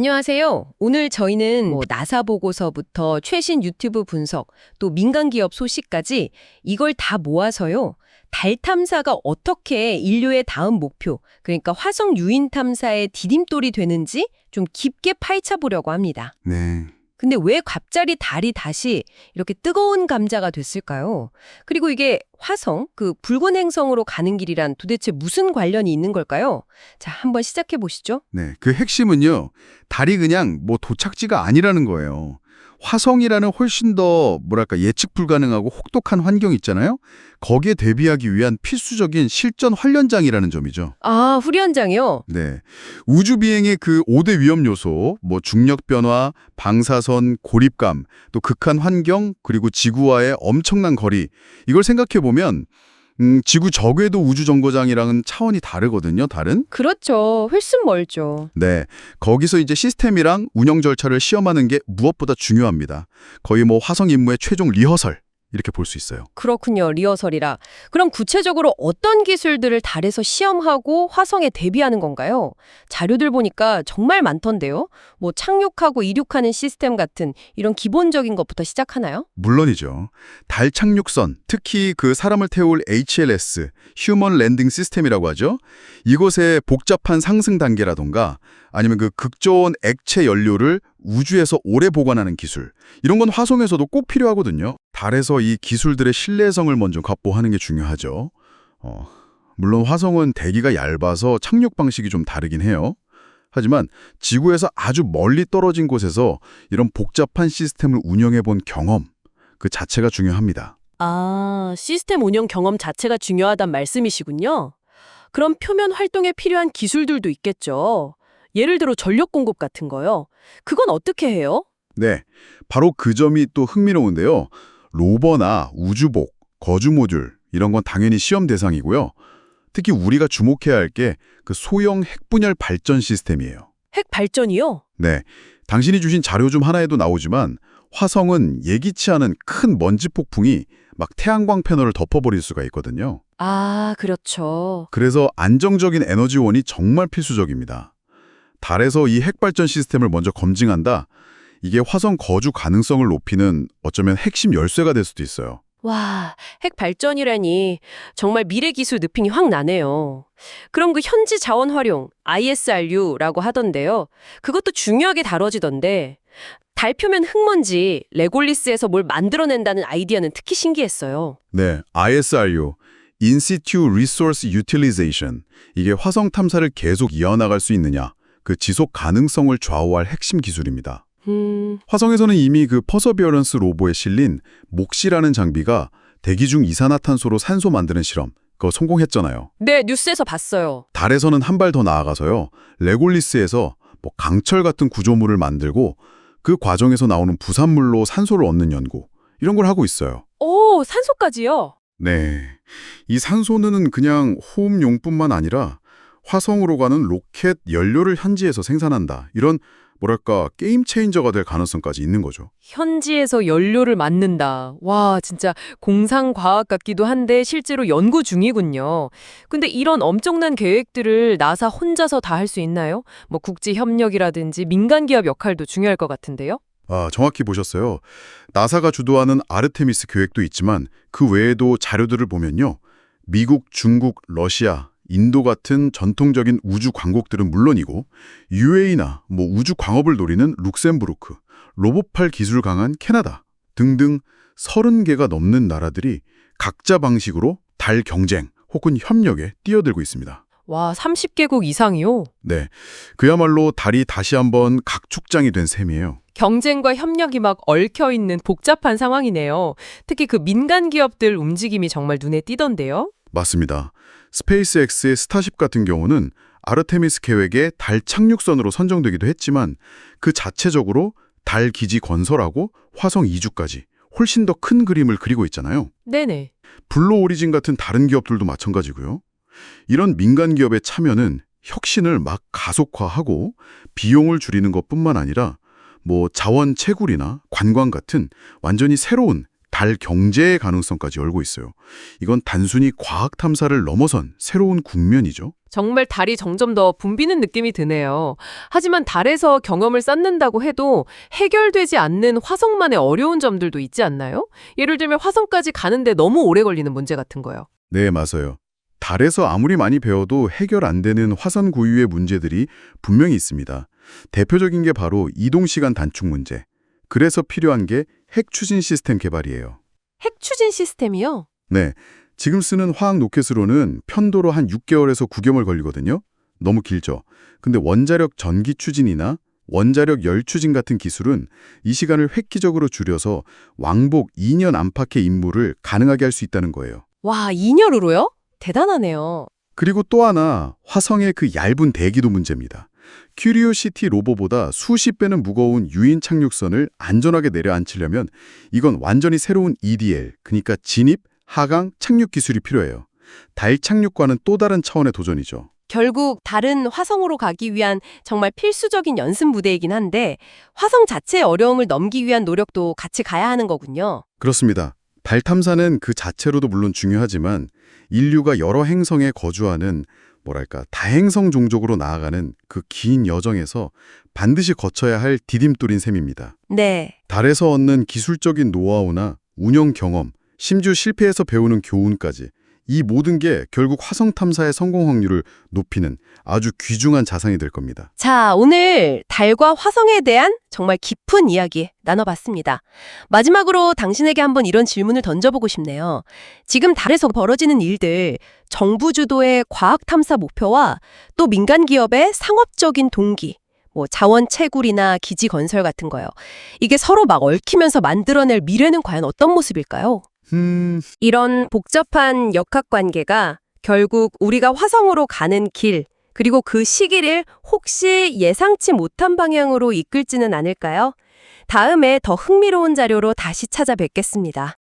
안녕하세요. 오늘 저희는 나사 보고서부터 최신 유튜브 분석, 또 민간 기업 소식까지 이걸 다 모아서요. 달 탐사가 어떻게 인류의 다음 목표, 그러니까 화성 유인 탐사의 디딤돌이 되는지 좀 깊게 파헤쳐 보려고 합니다. 네. 근데 왜 갑자기 달이 다시 이렇게 뜨거운 감자가 됐을까요? 그리고 이게 화성, 그 붉은 행성으로 가는 길이란 도대체 무슨 관련이 있는 걸까요? 자, 한번 시작해 보시죠. 네. 그 핵심은요. 달이 그냥 도착지가 아니라는 거예요. 화성이라는 훨씬 더 예측 불가능하고 혹독한 환경이 있잖아요. 거기에 대비하기 위한 필수적인 실전 훈련장이라는 점이죠. 아, 후련장이요? 네. 우주 비행의 그 5대 위험 요소, 중력 변화, 방사선, 고립감, 또 극한 환경, 그리고 지구와의 엄청난 거리. 이걸 생각해 보면 지구 저궤도 우주정거장이랑은 차원이 다르거든요, 달은. 그렇죠. 훨씬 멀죠. 네. 거기서 이제 시스템이랑 운영 절차를 시험하는 게 무엇보다 중요합니다. 거의 화성 임무의 최종 리허설. 이렇게 볼 수 있어요. 그렇군요. 리허설이라. 그럼 구체적으로 어떤 기술들을 달에서 시험하고 화성에 대비하는 건가요? 자료들 보니까 정말 많던데요. 착륙하고 이륙하는 시스템 같은 이런 기본적인 것부터 시작하나요? 물론이죠. 달 착륙선, 특히 그 사람을 태울 HLS, 휴먼 랜딩 시스템이라고 하죠. 이곳의 복잡한 상승 단계라던가 아니면 그 극저온 액체 연료를 우주에서 오래 보관하는 기술. 이런 건 화성에서도 꼭 필요하거든요. 달에서 이 기술들의 신뢰성을 먼저 확보하는 게 중요하죠. 물론 화성은 대기가 얇아서 착륙 방식이 좀 다르긴 해요. 하지만 지구에서 아주 멀리 떨어진 곳에서 이런 복잡한 시스템을 운영해 본 경험, 그 자체가 중요합니다. 아, 시스템 운영 경험 자체가 중요하단 말씀이시군요. 그럼 표면 활동에 필요한 기술들도 있겠죠. 예를 들어 전력 공급 같은 거요. 그건 어떻게 해요? 네, 바로 그 점이 또 흥미로운데요. 로버나 우주복, 거주 모듈 이런 건 당연히 시험 대상이고요. 특히 우리가 주목해야 할 게 그 소형 핵분열 발전 시스템이에요. 핵 발전이요? 네, 당신이 주신 자료 중 하나에도 나오지만 화성은 예기치 않은 큰 먼지 폭풍이 막 태양광 패널을 덮어버릴 수가 있거든요. 아, 그렇죠. 그래서 안정적인 에너지원이 정말 필수적입니다. 달에서 이 핵발전 시스템을 먼저 검증한다. 이게 화성 거주 가능성을 높이는 어쩌면 핵심 열쇠가 될 수도 있어요. 와, 핵 발전이라니 정말 미래 기술 느낌이 확 나네요. 그럼 그 현지 자원 활용, ISRU라고 하던데요. 그것도 중요하게 다뤄지던데 달 표면 흙먼지, 레골리스에서 뭘 만들어낸다는 아이디어는 특히 신기했어요. 네, ISRU, In Situ Resource Utilization. 이게 화성 탐사를 계속 이어나갈 수 있느냐, 그 지속 가능성을 좌우할 핵심 기술입니다. 화성에서는 이미 그 퍼서비어런스 로버에 실린 몫이라는 장비가 대기 중 이산화탄소로 산소 만드는 실험, 그거 성공했잖아요. 네, 뉴스에서 봤어요. 달에서는 한 발 더 나아가서요. 레골리스에서 강철 같은 구조물을 만들고 그 과정에서 나오는 부산물로 산소를 얻는 연구, 이런 걸 하고 있어요. 오, 산소까지요? 네. 이 산소는 그냥 호흡용뿐만 아니라 화성으로 가는 로켓 연료를 현지에서 생산한다. 이런 게임 체인저가 될 가능성까지 있는 거죠. 현지에서 연료를 만든다. 와, 진짜 공상과학 같기도 한데 실제로 연구 중이군요. 근데 이런 엄청난 계획들을 나사 혼자서 다 할 수 있나요? 국제 협력이라든지 민간 기업 역할도 중요할 것 같은데요? 아, 정확히 보셨어요. 나사가 주도하는 아르테미스 계획도 있지만 그 외에도 자료들을 보면요. 미국, 중국, 러시아, 인도 같은 전통적인 우주 강국들은 물론이고 UAE나 우주 광업을 노리는 룩셈부르크, 로봇팔 기술 강한 캐나다 등등 30개가 넘는 나라들이 각자 방식으로 달 경쟁 혹은 협력에 뛰어들고 있습니다. 와, 30개국 이상이요? 네, 그야말로 달이 다시 한번 각축장이 된 셈이에요. 경쟁과 협력이 막 얽혀있는 복잡한 상황이네요. 특히 그 민간 기업들 움직임이 정말 눈에 띄던데요? 맞습니다. 스페이스X의 스타쉽 같은 경우는 아르테미스 계획의 달 착륙선으로 선정되기도 했지만 그 자체적으로 달 기지 건설하고 화성 이주까지 훨씬 더 큰 그림을 그리고 있잖아요. 네네. 블루 오리진 같은 다른 기업들도 마찬가지고요. 이런 민간 기업의 참여는 혁신을 막 가속화하고 비용을 줄이는 것뿐만 아니라 자원 채굴이나 관광 같은 완전히 새로운 달 경제의 가능성까지 열고 있어요. 이건 단순히 과학 탐사를 넘어선 새로운 국면이죠. 정말 달이 점점 더 붐비는 느낌이 드네요. 하지만 달에서 경험을 쌓는다고 해도 해결되지 않는 화성만의 어려운 점들도 있지 않나요? 예를 들면 화성까지 가는데 너무 오래 걸리는 문제 같은 거요. 네, 맞아요. 달에서 아무리 많이 배워도 해결 안 되는 화성 고유의 문제들이 분명히 있습니다. 대표적인 게 바로 이동시간 단축 문제. 그래서 필요한 게 핵 추진 시스템 개발이에요. 핵 추진 시스템이요? 네, 지금 쓰는 화학 로켓으로는 편도로 한 6개월에서 9개월 걸리거든요. 너무 길죠. 근데 원자력 전기 추진이나 원자력 열 추진 같은 기술은 이 시간을 획기적으로 줄여서 왕복 2년 안팎의 임무를 가능하게 할 수 있다는 거예요. 와, 2년으로요? 대단하네요. 그리고 또 하나, 화성의 그 얇은 대기도 문제입니다. 큐리오시티 로버보다 수십 배는 무거운 유인 착륙선을 안전하게 내려앉히려면 이건 완전히 새로운 EDL, 그러니까 진입, 하강, 착륙 기술이 필요해요. 달 착륙과는 또 다른 차원의 도전이죠. 결국 달은 화성으로 가기 위한 정말 필수적인 연습 무대이긴 한데 화성 자체의 어려움을 넘기 위한 노력도 같이 가야 하는 거군요. 그렇습니다. 달 탐사는 그 자체로도 물론 중요하지만 인류가 여러 행성에 거주하는 다행성 종족으로 나아가는 그 긴 여정에서 반드시 거쳐야 할 디딤돌인 셈입니다. 네. 달에서 얻는 기술적인 노하우나 운영 경험, 심지어 실패해서 배우는 교훈까지 이 모든 게 결국 화성 탐사의 성공 확률을 높이는 아주 귀중한 자산이 될 겁니다. 자, 오늘 달과 화성에 대한 정말 깊은 이야기 나눠봤습니다. 마지막으로 당신에게 한번 이런 질문을 던져보고 싶네요. 지금 달에서 벌어지는 일들, 정부 주도의 과학 탐사 목표와 또 민간 기업의 상업적인 동기, 자원 채굴이나 기지 건설 같은 거요. 이게 서로 막 얽히면서 만들어낼 미래는 과연 어떤 모습일까요? 이런 복잡한 역학관계가 결국 우리가 화성으로 가는 길, 그리고 그 시기를 혹시 예상치 못한 방향으로 이끌지는 않을까요? 다음에 더 흥미로운 자료로 다시 찾아뵙겠습니다.